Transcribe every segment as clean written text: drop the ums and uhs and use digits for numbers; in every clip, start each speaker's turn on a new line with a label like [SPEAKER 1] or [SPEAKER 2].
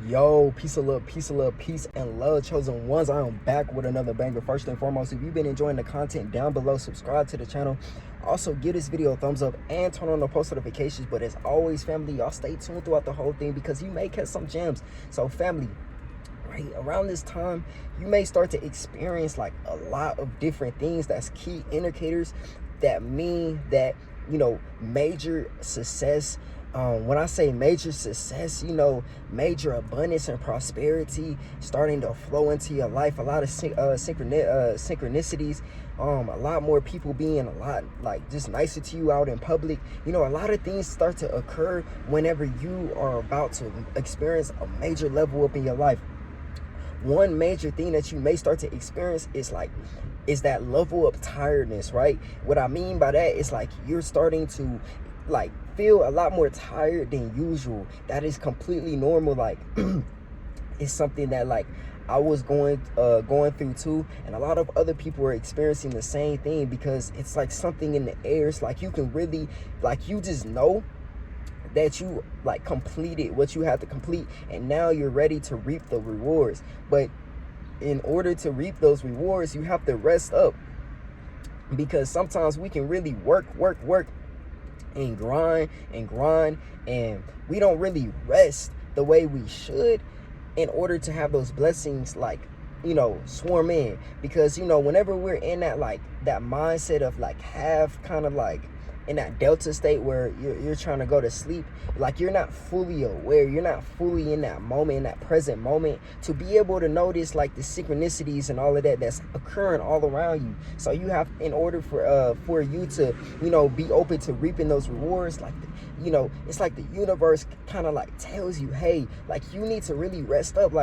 [SPEAKER 1] Yo, peace of love, peace and love, chosen ones. I am back with another banger. First and foremost, if you've been enjoying the content down below, subscribe to the channel. Also, give this video a thumbs up and turn on the post notifications. But as always, family, y'all stay tuned throughout the whole thing because you may catch some gems. So, family, right around this time, you may start to experience like a lot of different things that's key indicators that mean that, major success. When I say major success, major abundance and prosperity starting to flow into your life. A lot of synchronicities. A lot more people being a lot like just nicer to you out in public. A lot of things start to occur whenever you are about to experience a major level up in your life. One major thing that you may start to experience is that level of tiredness, right? What I mean by that is like you're starting to feel a lot more tired than usual. That is completely normal. It's something that I was going through too, and a lot of other people are experiencing the same thing because it's like something in the air. It's like you can really you just know that you completed what you had to complete, and now you're ready to reap the rewards. But in order to reap those rewards, you have to rest up, because sometimes we can really work and grind, and we don't really rest the way we should in order to have those blessings swarm in. Because whenever we're in that that mindset of half kind of in that delta state where you're trying to go to sleep, you're not fully aware, you're not fully in that moment, in that present moment, to be able to notice the synchronicities and all of that that's occurring all around you. So you have, in order for you to be open to reaping those rewards, it's like the universe kind of tells you, hey, you need to really rest up.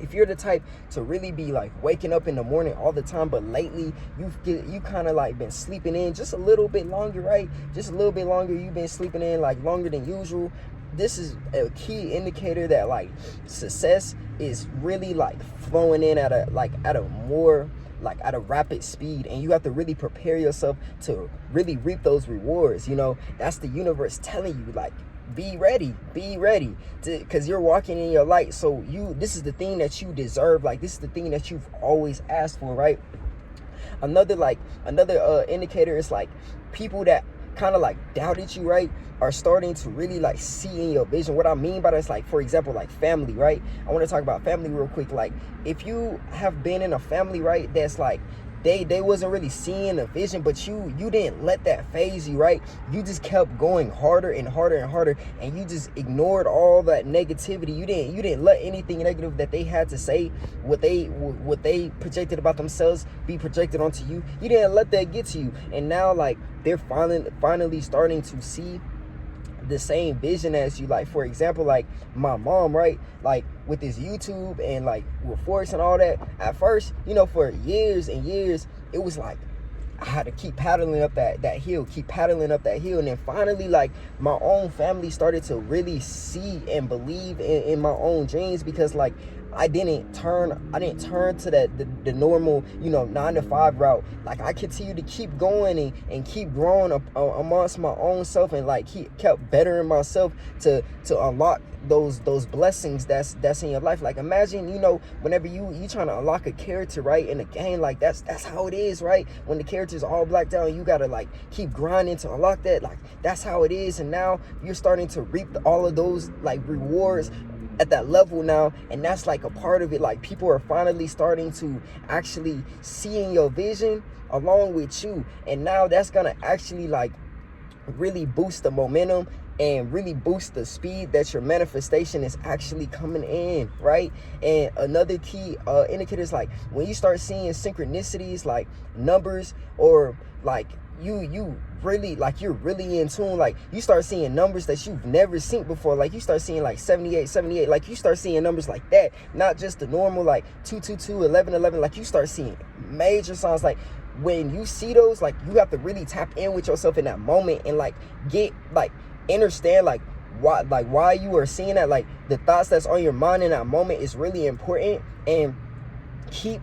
[SPEAKER 1] If you're the type to really be waking up in the morning all the time, but lately you kind of been sleeping in just a little bit longer, right? Just a little bit longer. You've been sleeping in longer than usual. This is a key indicator that success is really flowing in at a rapid speed, and you have to really prepare yourself to really reap those rewards. That's the universe telling you be ready, because you're walking in your light. So this is the thing that you deserve. This is the thing that you've always asked for, right? Another indicator is people that kind of doubted you, right, are starting to really see in your vision. What I mean by that is for example, family, right? I want to talk about family real quick. If you have been in a family, right, that's they wasn't really seeing a vision, but you didn't let that phase you, right? You just kept going harder and harder and harder, and you just ignored all that negativity. You didn't let anything negative that they had to say, what they projected about themselves, be projected onto you. You didn't let that get to you, and now they're finally starting to see the same vision as you. For example, my mom, right, with this YouTube and with Force and all that. At first, for years and years, it was I had to keep paddling up that hill, and then finally my own family started to really see and believe in my own dreams, because I didn't turn to the normal 9-to-5 route. I continued to keep going and keep growing amongst my own self, and kept bettering myself to unlock those blessings that's in your life. Imagine whenever you trying to unlock a character, right, in a game, that's how it is, right? When the character's all blacked out, you gotta keep grinding to unlock that. That's how it is. And now you're starting to reap all of those rewards at that level now, and that's a part of it. People are finally starting to actually see in your vision along with you, and now that's gonna actually really boost the momentum and really boost the speed that your manifestation is actually coming in, right? And another key indicator is when you start seeing synchronicities, numbers, or you really you're really in tune. You start seeing numbers that you've never seen before. You start seeing 78. You start seeing numbers like that, not just the normal 222, 1111. You start seeing major signs. When you see those, you have to really tap in with yourself in that moment and get understand why you are seeing that. The thoughts that's on your mind in that moment is really important, and keep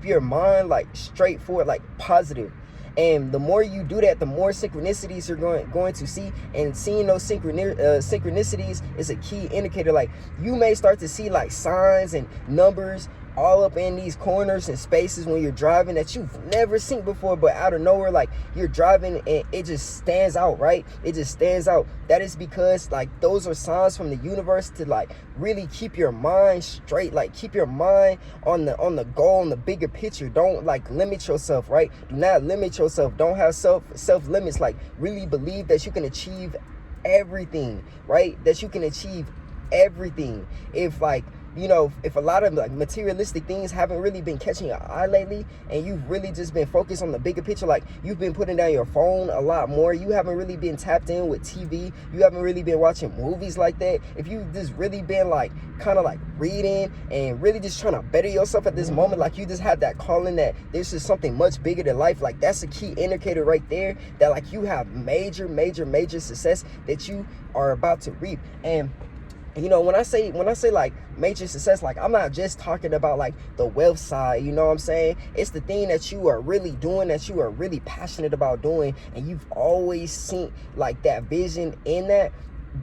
[SPEAKER 1] your mind straightforward, positive. And the more you do that, the more synchronicities you're going to see. And seeing those synchronicities is a key indicator. Like, you may start to see like signs and numbers all up in these corners and spaces when you're driving that you've never seen before, but out of nowhere, like, you're driving and it just stands out, right? It just stands out. That is because, like, those are signs from the universe to, like, really keep your mind straight, like, keep your mind on the goal, on the bigger picture. Don't, like, limit yourself, right? Do not limit yourself. Don't have self limits. Like, really believe that you can achieve everything, right? That you can achieve everything. If, like, you know, if a lot of like materialistic things haven't really been catching your eye lately, and you've really just been focused on the bigger picture, like, you've been putting down your phone a lot more, you haven't really been tapped in with TV, you haven't really been watching movies like that, if you've just really been like kind of like reading and really just trying to better yourself at this moment, like, you just have that calling that this is something much bigger than life, like, that's a key indicator right there that, like, you have major success that you are about to reap. And you know, when I say like major success, like, I'm not just talking about like the wealth side, you know what I'm saying? It's the thing that you are really doing, that you are really passionate about doing, and you've always seen like that vision in that.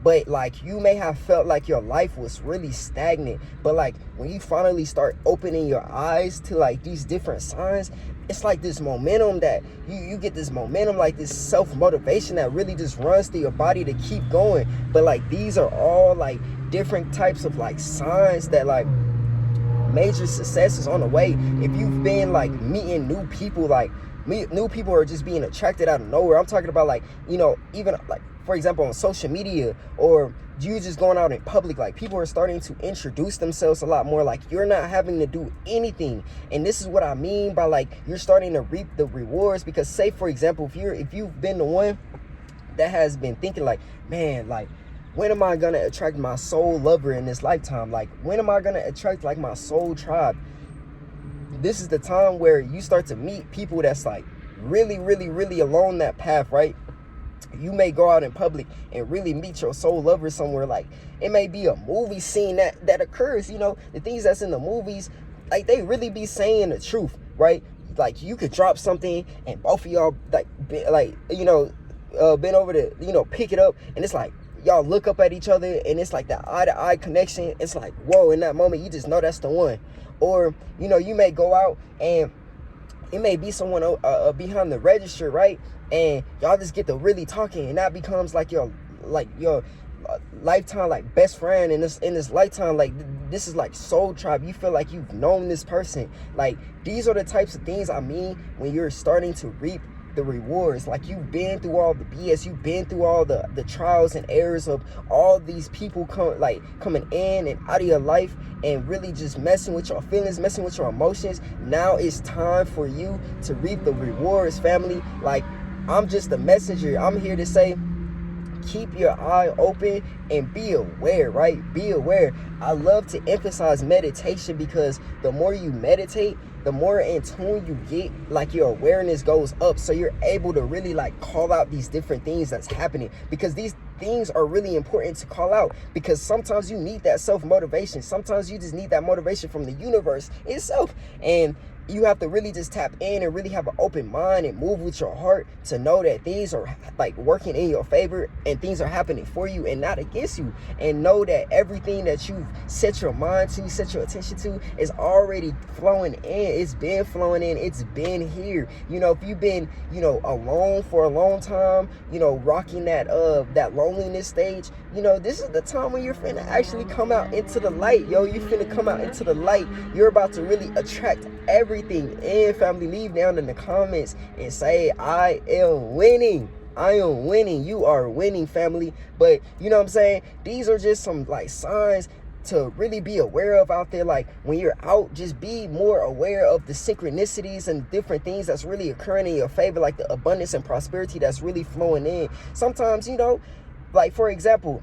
[SPEAKER 1] But like, you may have felt like your life was really stagnant, but like, when you finally start opening your eyes to like these different signs, it's like this momentum that you get, this momentum, like this self-motivation that really just runs through your body to keep going. But like, these are all like different types of like signs that like major success is on the way. If you've been like meeting new people, like new people are just being attracted out of nowhere. I'm talking about, like, you know, even like, for example, on social media, or you just going out in public, like, people are starting to introduce themselves a lot more. Like, you're not having to do anything. And this is what I mean by like, you're starting to reap the rewards. Because say, for example, if you've been the one that has been thinking like, man, like, when am I gonna attract my soul lover in this lifetime? Like, when am I gonna attract like my soul tribe? This is the time where you start to meet people that's like really along that path, right? You may go out in public and really meet your soul lover somewhere. Like, it may be a movie scene that occurs, you know, the things that's in the movies, like, they really be saying the truth, right? Like, you could drop something and both of y'all like you know, been over to, you know, pick it up, and it's like y'all look up at each other and it's like that eye-to-eye connection. It's like, whoa, in that moment you just know that's the one. Or, you know, you may go out and it may be someone behind the register, right? And y'all just get to really talking, and that becomes like your lifetime like best friend in this lifetime. Like, this is like soul tribe. You feel like you've known this person. Like, these are the types of things I mean when you're starting to reap the rewards. Like, you've been through all the BS, you've been through all the trials and errors of all these people coming in and out of your life and really just messing with your feelings, messing with your emotions. Now it's time for you to reap the rewards, family. Like, I'm just a messenger. I'm here to say, keep your eye open and be aware, right? Be aware. I love to emphasize meditation, because the more you meditate, the more in tune you get, like, your awareness goes up, so you're able to really like call out these different things that's happening, because these things are really important to call out, because sometimes you need that self-motivation. Sometimes you just need that motivation from the universe itself, and you have to really just tap in and really have an open mind and move with your heart to know that things are like working in your favor and things are happening for you and not against you. And know that everything that you've set your mind to, set your attention to, is already flowing in. It's been flowing in. It's been here. You know, if you've been, you know, alone for a long time, you know, rocking that loneliness stage, you know, this is the time when you're finna actually come out into the light. Yo, you finna come out into the light. You're about to really attract everything in, family. Leave down in the comments and say, I am winning. I am winning. You are winning, family. But you know what I'm saying? These are just some like signs to really be aware of out there. Like, when you're out, just be more aware of the synchronicities and different things that's really occurring in your favor, like the abundance and prosperity that's really flowing in. Sometimes, you know, like, for example,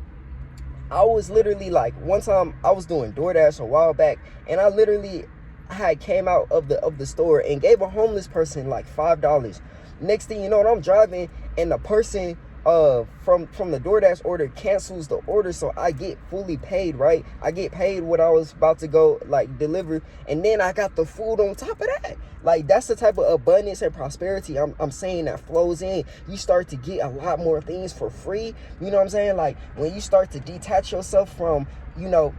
[SPEAKER 1] I was literally like, one time I was doing DoorDash a while back, and I literally had came out of the store and gave a homeless person like $5. Next thing you know, I'm driving, and the person from the DoorDash order cancels the order, so I get fully paid, right? I get paid what I was about to go like deliver, and then I got the food on top of that. Like, that's the type of abundance and prosperity I'm saying that flows in. You start to get a lot more things for free. You know what I'm saying? Like, when you start to detach yourself from, you know,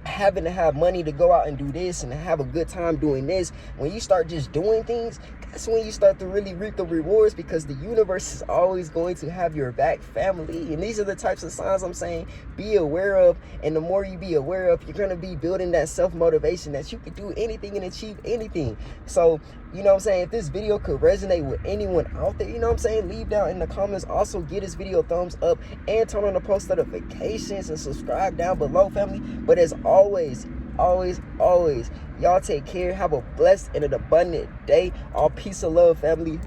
[SPEAKER 1] having to have money to go out and do this and have a good time doing this, when you start just doing things, that's when you start to really reap the rewards, because the universe is always going to have your back, family. And these are the types of signs I'm saying be aware of. And the more you be aware of, you're going to be building that self-motivation that you can do anything and achieve anything. So, you know what I'm saying, if this video could resonate with anyone out there, you know what I'm saying, leave down in the comments. Also, give this video a thumbs up and turn on the post notifications and subscribe down below, family. But as always, y'all take care. Have a blessed and an abundant day. All peace and love, family.